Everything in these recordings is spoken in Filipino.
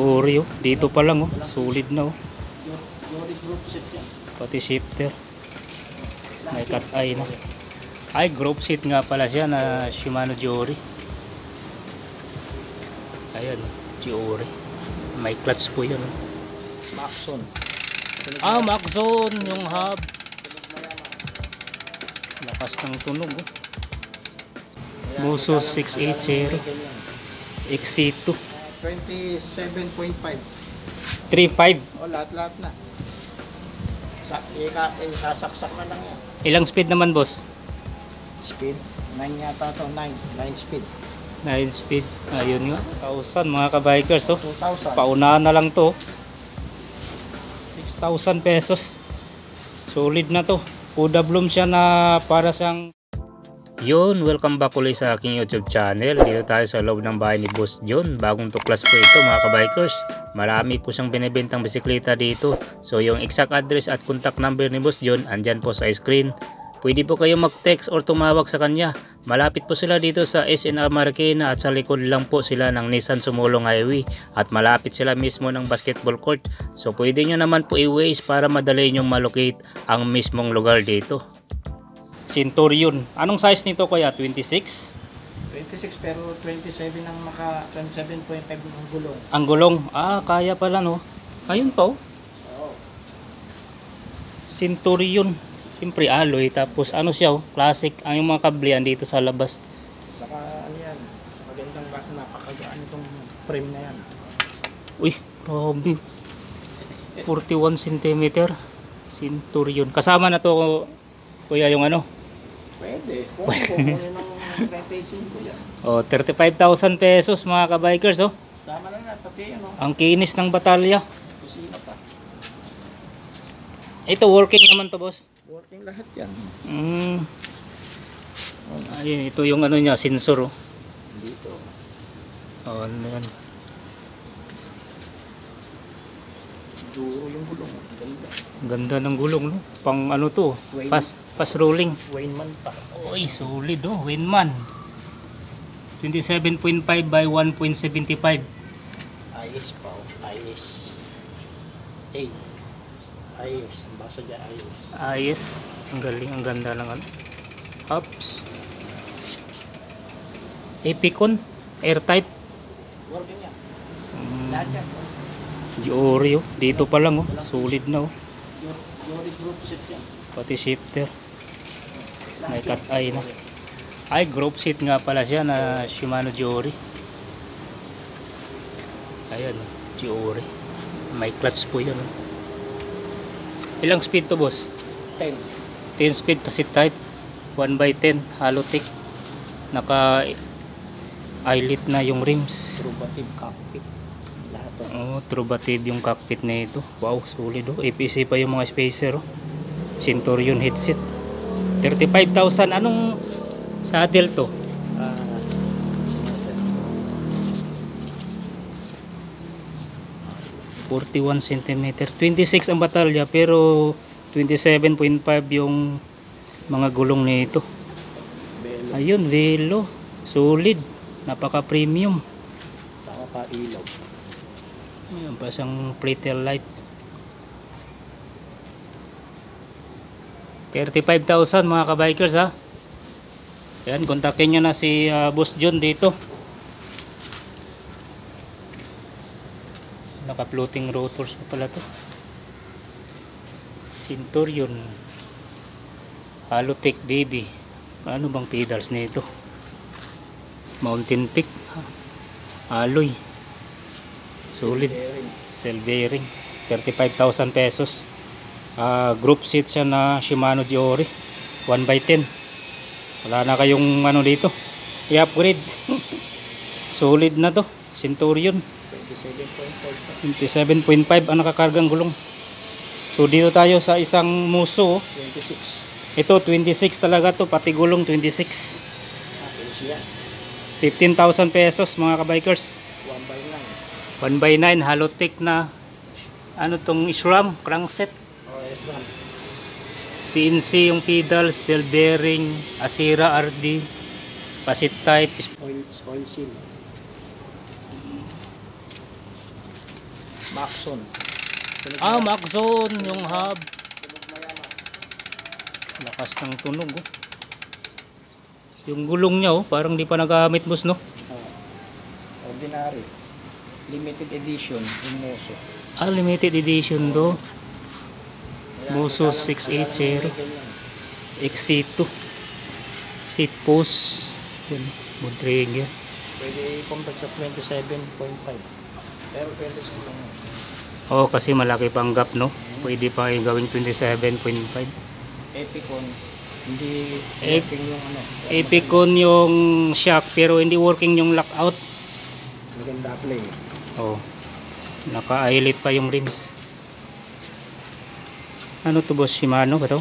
Giori oh. Dito pa lang oh. Solid na oh. Giori group set yan. Pati shifter. May cut eye na. Ay, group seat nga pala siya na Shimano Giori. Ayan, Giori. May clutch po yan. Maxon. Ah, Maxon yung hub. Lakas ng tunog. Oh. Muso 680 XC2 27.5. 3.5. O, lahat na. Sasaksak na lang yan. Ilang speed naman, boss? Speed, 9 yata to, 9 speed. 9 speed. Ayun nga. 1,000 mga kabikers. Oh. 2,000. Paunahan na lang to. 6,000 pesos. Solid na to. Kuda bloom siya na para sang... Yun, welcome back ulit sa aking YouTube channel. Dito tayo sa loob ng bahay ni Boss John. Bagong tuklas po ito mga kabikers. Marami po siyang binibentang bisikleta dito. So yung exact address at contact number ni Boss John andyan po sa screen. Pwede po kayo mag-text or tumawag sa kanya. Malapit po sila dito sa SNR Marikina at sa likod lang po sila ng Nissan Sumulong Highway. At malapit sila mismo ng basketball court. So pwede nyo naman po i-waste para madali nyong malocate ang mismong lugar dito. Centurion. Anong size nito kuya? 26? 26 pero 27 ang maka 27.5 ang gulong. Ang gulong? Ah, kaya pala no. Ayun po. Oo. Centurion. Siyempre alloy. Tapos ano siya oh, classic. Ang yung mga kablian dito sa labas. Saka ano yan, magandang basa, napakagaan itong frame na yan. Uy, grabe. 41 cm. Centurion. Kasama na to kuya yung ano? Pwede. Kung kukunin ng 35 yan. Oh, 35,000 pesos mga kabikers oh. Sama na na, pati ano. Ang kinis ng batalya. Kusina pa. Ito working naman to boss. Working lahat yan. Ayun, ito yung ano niya, sensor oh. Dito. Oh, ano yan. Duro yung gulong. Ganda. Ganda ng gulong no. Pang ano to, fast rolling. Wayman pa. Oy, solid oh, Winman. 27.5 by 1.75. IS pa oh. IS. A. IS. Ang basa dyan IS. Ayos. Ang galing, ang ganda ng ano. Ups. Epicon. Airtype. Working yan. Lahat yan. Giori oh. Dito pa lang oh. Solid na oh. Giori group set yan. Pati shifter. May cut eye na. Ay, group seat nga pala siya na Shimano Giori. Ayan, Giori. May clutch po yan. Ilang speed to boss? 10. 10 speed kasi type. 1/10 Halotech. Naka eyelet na yung rims. Trubative cockpit. Lahat to. Oh, trubative yung cockpit na ito. Wow, solid oh. APC pa yung mga spacer oh. Centurion headset. 35,000. Anong saddle to? Sinatan. 41 cm. 26 ang batalya pero 27.5 yung mga gulong nito. Belo. Ayun, velo. Solid. Napaka premium. Saka pa ilaw. Ayan pa siyang pretzel lights. 35,000 mga kabikers ha. Ayan, kontakin nyo na si Boss John dito. Naka floating rotors pa pala to. Centurion Halotech baby. Ano bang pedals nito? Mountain Peak alloy. Solid. Cell bearing. 35,000 pesos. Group seat siya na Shimano Giori 1/10. Wala na kayong ano dito i-upgrade. Solid na to. Centurion 27.5 ang nakakargang gulong. So dito tayo sa isang Muso 26. ito 26 talaga to, pati gulong 26. 15,000 pesos mga kabikers. 1/9 Halotech na ano tong SRAM crankset. SRAM. CNC yung pedals, cell bearing, Asira RD, pasit type, Oil seal. Maxon. Maxon yung hub. Lakas ng tunog oh. Yung gulong niya oh, parang di pa nagamit boss no? Ordinary. Limited edition yung Muso. Limited edition do. Muso 680 XC2 seat post. Yun, mood trigger. Pwede i-convert sa 27.5. Pero 26 lang yun. Oh, kasi malaki pang gap no. Pwede pa yung gawing 27.5. Epicon, hindi working yung ano. Epicon yung shock pero hindi working yung lockout. Maganda play. Oh. Naka-eyelet pa yung rims. Ano to boss? Shimano ba to?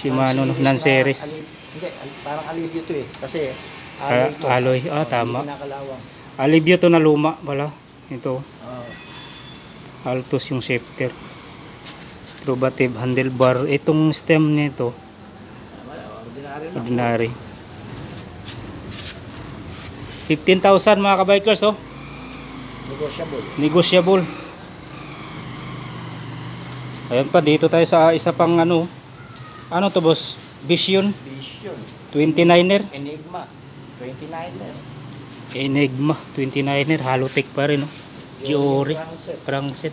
Shimano no, non-series. Hindi, parang alivio to eh. Kasi alloy to. Alloy. Tama. Hindi nakalawang. Alivio to na luma pala. Ito. Altos yung shifter. Probative handlebar. Itong stem nito. Ordinary. 15,000 mga kabikers oh. Negotiable. Ayan pa, dito tayo sa isa pang ano. Ano to boss? Vision 29er. Enigma 29er. Halotech pa rin oh. Giori crankset.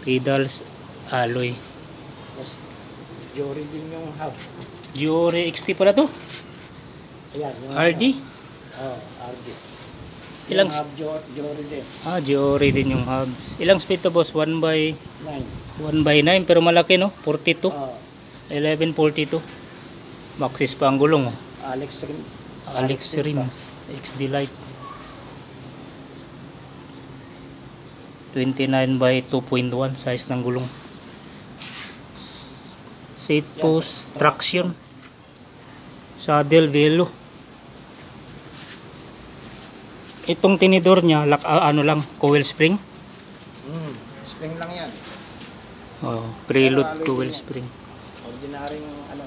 Pedals alloy. Giori din yung hub. Giori XT pala to. Ayan, RD. RD. Ilang hub Giori din. Giori din yung hubs. Ilang speed to boss? 1/9 pero malaki no? 42. 1142. Maxis pa ang gulong oh. Alex rims. XD light. 29/2.1 size ng gulong. Seat post traction. Saddle velo. Itong tinidor niya ano lang, coil spring. Spring lang yan. Preload coil spring. Ordinary ano.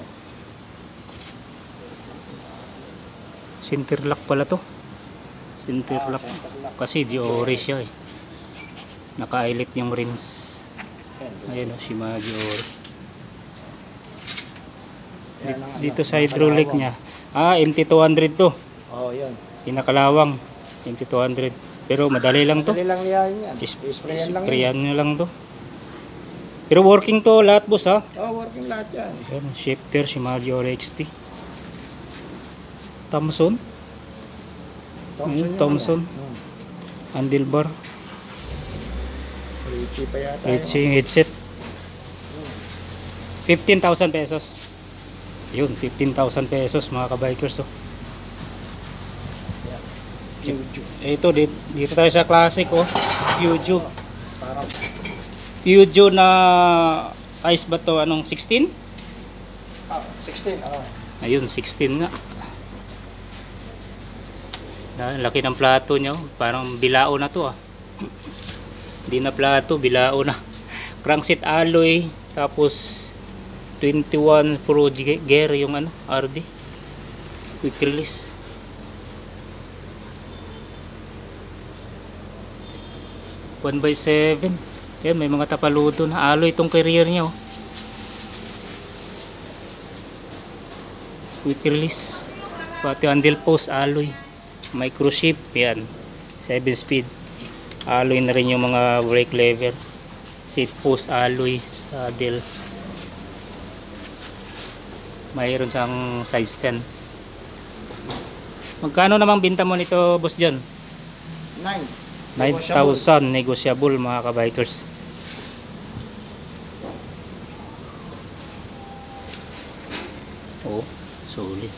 Center lock pala to. Center lock. Kasi Giori siya eh. Naka-eyelet yung rims. Ayan o, Shimano Giori. Dito sa hydraulic niya. MT200 to. Yun. Pinakalawang. MT200. Pero madali lang to. Madali lang liyahin yan. Sprayan nyo lang to. Pero working to lahat boss ha. Working lahat yan. Ayan, shifter, Shimano Giori XT. Thompson. Thompson. Handlebar. Richie pa yata. Richie headset. 15,000 pesos. Yun, 15,000 pesos mga kabikers oh. Ito dito tayo sa classic oh. Peugeot na size ba to? Anong 16? 16. Ayun, 16 nga. Laki ng plato niya oh. Parang bilao na to ah. Hindi na plato, bilao na. Crankset alloy, tapos 21 Pro gear yung ano, RD. Quick release. One by 7. Yan, may mga tapaludo na alloy itong carrier niya oh. Quick release. Pati handle post alloy. Micro shift yan. 7 speed. Alloy na rin yung mga brake lever. Seat post alloy, saddle. Mayroon siyang size 10. Magkano namang binta mo nito, boss John? 9,000 negotiable mga kabikers. Oh, solid.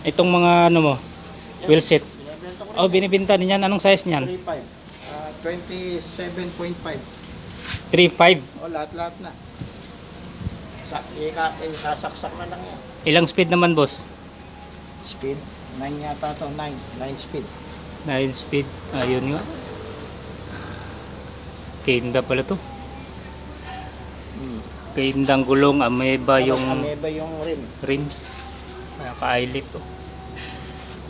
Itong mga ano mo, wheel set. Binibenta niyan. Anong size niyan? 27.5. 3.5. Lahat na. Sasaksak na lang yan. Ilang speed naman, boss? Speed? 9 yata to. 9 speed. 9 speed. Ayun nga. Kinda pala to. Kindang gulong, ameba yung rims. Ka-eyelet to.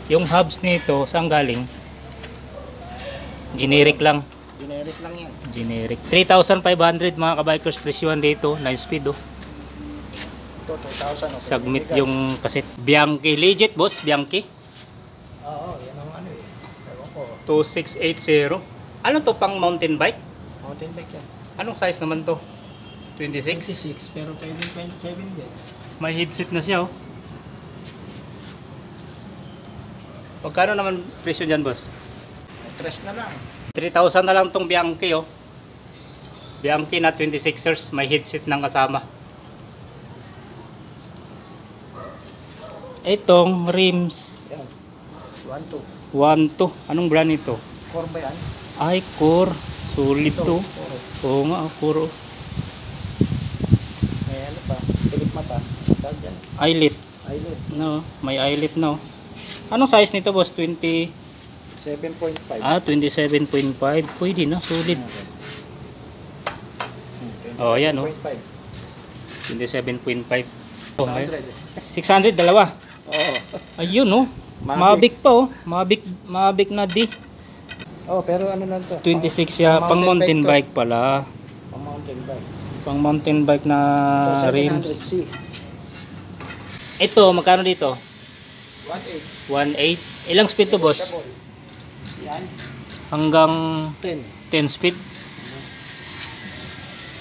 Yung hubs nito, saan galing? Generic lang. Generic lang yan. Generic. 3,500 mga kabikers presyohan dito. 9 speed oh. Ito, 2,000. Okay. Submit yung kaset. Bianchi. Legit boss, Bianchi. Oo, yan ang ano eh. Ewan ko. 2680. Ano to pang mountain bike? Mountain bike yan. Anong size naman to? 26? 26, pero pwede 27 din. May headset na siya oh. Pagkano naman presyo dyan boss? May tres na lang. 3,000 na lang tong Bianchi oh. Bianchi na 26ers, may headset ng kasama. Itong rims Yan. 1, 2. 1-2. Anong brand ito? Core ba yan? Ay, core. Solid to. Core. Oo nga, core. May ano pa? Pilit mata. Tawag yan. Eyelet. Eyelid. No, may eyelet no. Anong size nito boss? 20? 7.5. 27.5. Pwede na, solid. Oh, yan, oh. 27.5. 600 dalawa. Oo. Ayun oh. Mavic pa oh. Mavic na D. Oh, pero ano lang to? 26 ya, pang mountain bike pala. Pang mountain bike. Pang mountain bike na So, rims. 700C. Ito, magkano dito? 1.8. 1.8. Ilang speed to boss? Yan. Hanggang 10. 10 speed.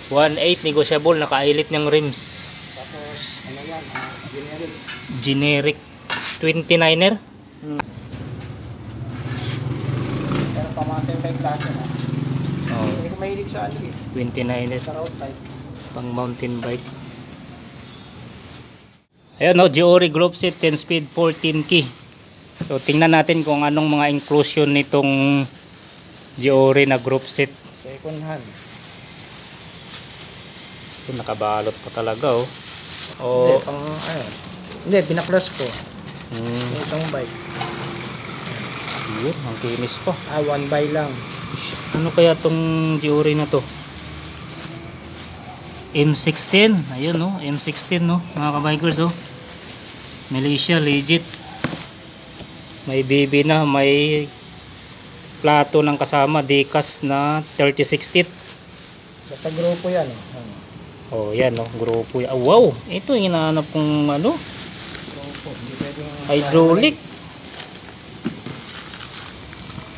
1.8 negotiable, naka-eyelet ng rims. Tapos, ano yan? Generic. Generic 29er. Pero pang mountain bike natin ha. Oh, Hindi ko mahilig sa ano eh. 29er Sa road bike. pang mountain bike. Ayun no, Giori group set 10 speed 14 key. So tingnan natin kung anong mga inclusion nitong Giori na group set. Second hand. Ito nakabalot pa talaga oh. Hindi, Oh, pang ano. Hindi, binaklas ko. Yung isang bike. yun, ang kinis pa. Ah, 1 by lang. Ano kaya tong Giori na to? M16, ayun no, M16 no, mga kabikers oh. Malaysia legit. May BB na, may plato ng kasama, Decas na 36 teeth. Basta grupo yan. Ano? Oh, yan no, grupo. Ah, wow, ito yung hinahanap kong ano, Grupo. Hindi pwedeng hydraulic.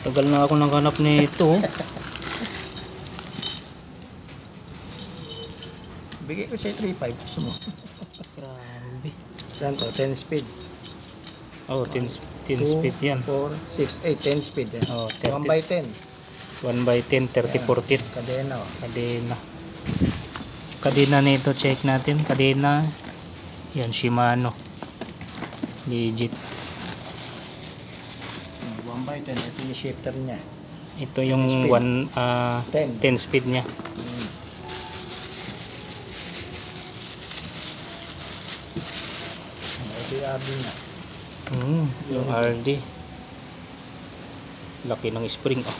Tagal na ako naghanap nito. Oh. Bigay ko siya 3.5. Gusto mo? Grabe. Yan to, 10 speed. Oh, 10 speed yan. 4, 6, 8, 10 speed yan. Oh, 1 by 10. 1 by 10, 34 teeth. Kadena oh. Kadena. Kadena nito, check natin. Kadena. Yan, Shimano. Legit. 1 by 10. Ito yung shifter niya. Ito yung 10 10 speed niya. Ito yung RD niya. Yung RD. Laki ng spring. Oh.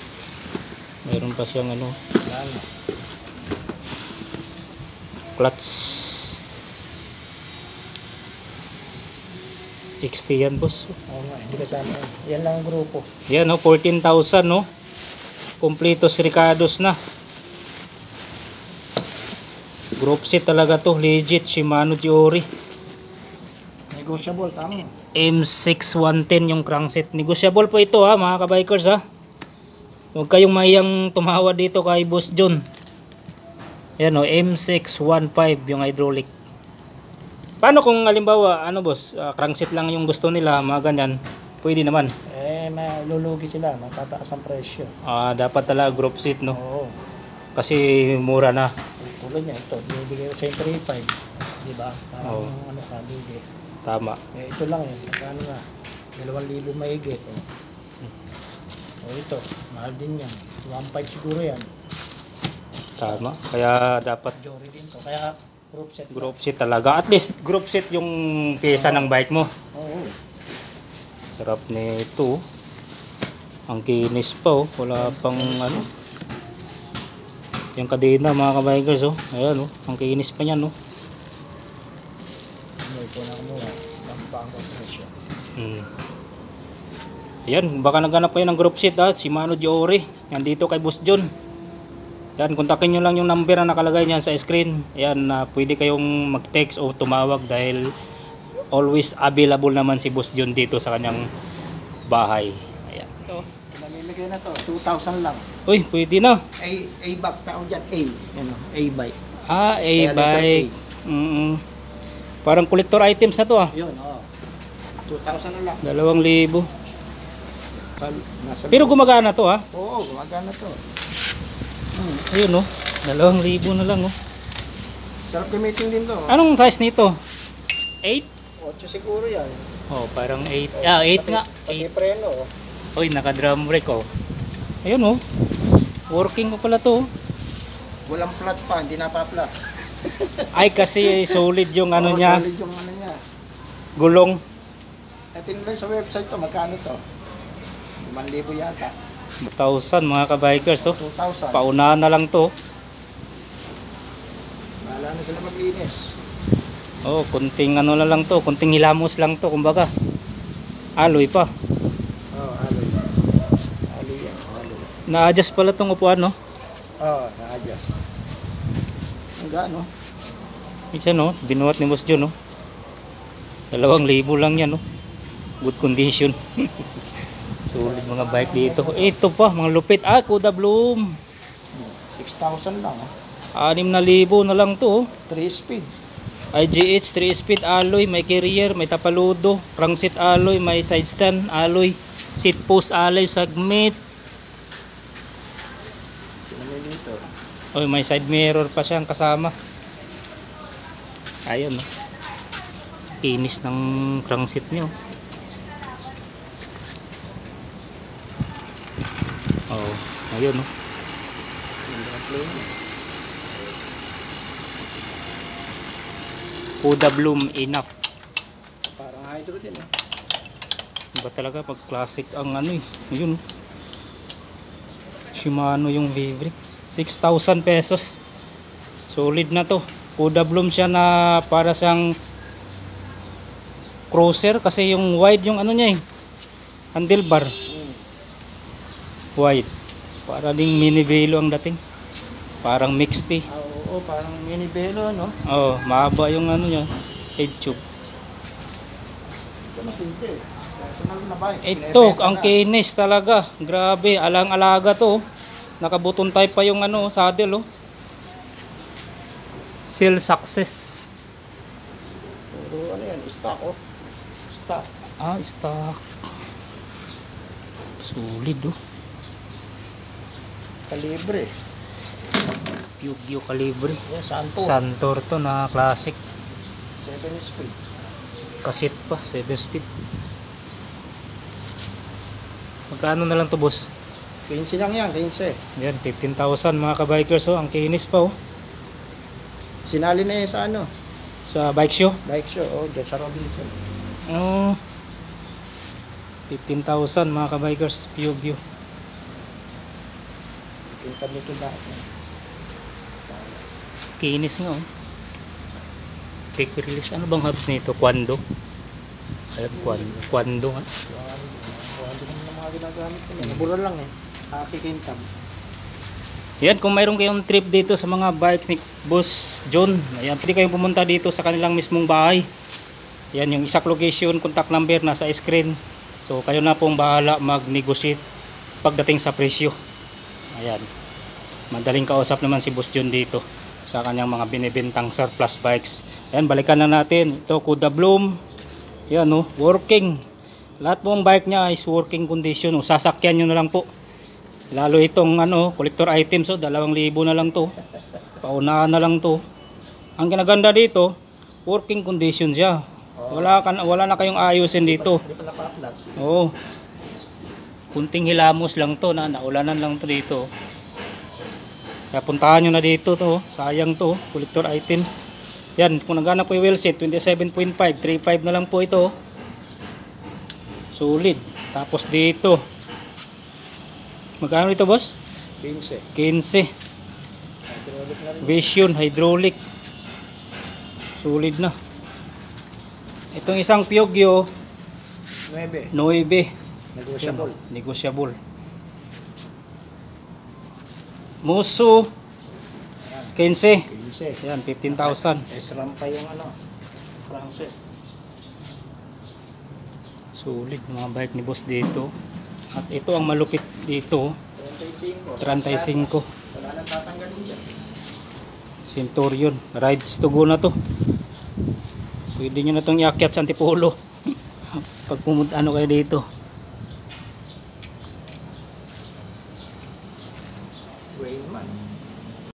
Mayroon pa siyang ano, Yan. clutch. XT yan boss. Oo nga, hindi kasama yan. Yan lang ang grupo. Yan no, 14,000 no. Kompletos Ricardos na. Group set talaga to, legit Shimano Giori. Negotiable, tama. M6110 yung crankset. Negotiable po ito ha mga kabikers ha. Huwag kayong mahiyang tumawa dito kay Boss John. Yan o, M615 yung hydraulic. Paano kung halimbawa, ano boss, crankset lang yung gusto nila, mga ganyan, pwede naman. Malulugi sila, matataas ang presyo. Dapat talaga group set no. Oo. Kasi mura na. Tulad niya, ito, binibigay ko sa 3.5. Diba? Parang ano ka, hindi. Tama. Ito lang eh, magkano na? 2,000 mahigit. Ito, mahal din yan. 1.5 siguro yan. Tama. Kaya dapat Giori din to. Kaya group set. group set talaga. At least group set yung pyesa ng bike mo. Oo. Sarap nito. Ang kinis pa oh. Wala pang ano. Yung kadena mga kabikers oh. Ayan oh. Ang kinis pa niyan oh. May po na muna. Ang presyo. Ayan, baka naghanap kayo ng group seat ha, si Mano Jory, nandito kay Boss John. Yan, kontakin nyo lang yung number na nakalagay niyan sa screen. Ayan, pwede kayong mag-text o tumawag dahil always available naman si Boss John dito sa kanyang bahay. Ayan. Ito, namimigay na to, 2,000 lang. Uy, pwede na. A-bike tao dyan, ano, A-bike. A-bike. Parang collector items na to Yun, 2,000 na lang. 2,000. Nasa Pero gumagana to Oo, gumagana to. Ayun 2,000 na lang Sarap gamitin din to. Anong size nito? 8? 8 siguro yan. Parang 8. 8 nga. Pati preno. Uy, naka drum brake Ayun working ko pala to. Walang flat pa, hindi napaplat. Ay kasi solid yung ano niya. Solid yung ano niya. Gulong. Tinignan sa website to, magkano to? 5,000 yata. 2,000 mga ka-bikers 2,000. Paunahan na lang to. Bahala na sila maglinis. Kunting ano na lang to, kunting hilamos lang to kumbaga. Alloy pa. Alloy. Alloy yan, alloy. Na-adjust pala tong upuan na-adjust. Ang gaano? Minsan binuhat ni Boss John 2,000 lang yan Good condition. Sulit mga bike dito. Ito pa, mga lupit. Kuda Bloom. 6,000 lang 6,000 na lang to 3 speed. IGH 3 speed alloy, may carrier, may tapaludo, crankset alloy, may side stand alloy, seat post alloy, segment. Dito. May side mirror pa siyang kasama. Ayun kinis ng crankset niyo. Ayun Kuda Bloom enough. Parang hydro din Iba talaga pag classic ang Ayun Shimano yung Vivre. 6,000 pesos. Solid na to. Kuda Bloom siya na para sang cruiser kasi yung wide yung niya handlebar. Wide. Para ding mini velo ang dating. Parang mixed parang mini velo mahaba yung niya, head tube. Ito na hindi. Personal na bike. Ito, ang kinis talaga. Grabe, alang-alaga to. Nakabuton type pa yung saddle Seal success. Puro yan, stock Stock. Stock. Solid Kalibre. Pugio Calibre. Santor to na classic. 7 speed. Kasit pa, 7 speed. Magkano na lang to, boss? 15 lang yan, 15. Yan, 15,000 mga ka-bikers ang kinis pa Sinali na yan sa sa bike show. Bike show, dyan sa Robinson. 15,000 mga ka-bikers, Pugio. Pinta nito lahat. Kinis nga quick release. Ano bang hubs nito? Quando? Ayun, Quando nga. Quando naman ang mga ginagamit nila. Mura lang Kikintab. Yan, kung mayroon kayong trip dito sa mga bikes ni Boss John, ayan, pwede kayong pumunta dito sa kanilang mismong bahay. Yan, yung exact location, contact number nasa screen. So kayo na pong bahala mag-negotiate pagdating sa presyo. Ayan, madaling kausap naman si Boss John dito sa kanyang mga binibintang surplus bikes. Ayan, balikan na natin. Ito, Kuda Bloom. Yan working. Lahat pong bike niya is working condition. Sasakyan nyo na lang po. Lalo itong collector items 2,000 na lang to. Paunahan na lang to. Ang kinaganda dito, working condition siya. Wala na kayong ayusin dito. Kunting hilamos lang to, naulanan lang to dito. Kaya puntahan nyo na dito to, sayang to, collector items. Yan, kung naghanap po yung wheel set, 27.5, 3.5 na lang po ito. Solid. Tapos dito, magkano dito, boss? 15. Vision, hydraulic. Solid na. Itong isang Pugio 9. Negotiable. Negotiable. Muso 15. 15. Yan, 15,000. S-RAM pa yung ano. Crankshaft. Sulit mga bike ni boss dito. At ito ang malupit dito. 35. Wala nang tatanggalin dyan. Centurion. Rides to go na to. Pwede nyo na itong iakyat sa Antipolo. Pag pumunta ano kayo dito.